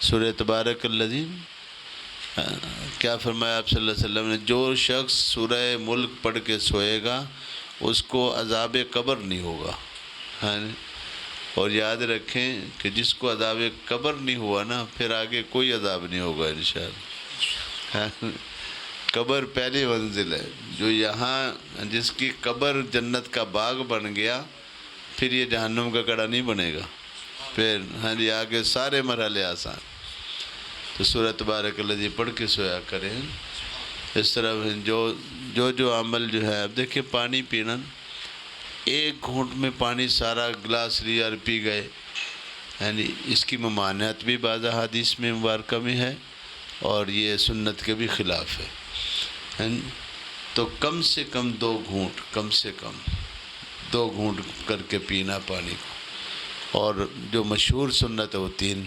सूरह तबारकल्लज़ी क्या फरमाया आप सल्लल्लाहु अलैहि वसल्लम ने, जो शख्स सूरह मुल्क पढ़ के सोएगा उसको अज़ाब कब्र नहीं होगा। हाँ, और याद रखें कि जिसको अज़ाब कब्र नहीं हुआ ना, फिर आगे कोई अज़ाब नहीं होगा इंशाअल्लाह। हाँ, कब्र पहली मंजिल है। जो यहाँ जिसकी कब्र जन्नत का बाग बन गया, फिर ये जहन्नुम का कड़ा नहीं बनेगा फिर। हाँ जी, आगे सारे मरहले आसान। तो सूरह तबारकल्लज़ी पढ़ के सोया करें। इस तरह जो अमल जो है, अब देखिए पानी पीना, एक घूंट में पानी सारा गिलास लिया और पी गए, यानी इसकी ममानियत भी बाज़ हदीस में मुबारक में है और ये सुन्नत के भी ख़िलाफ़ है। तो कम से कम 2 घूंट, कम से कम 2 घूंट करके पीना पानी को। और जो मशहूर सुन्नत है वो 3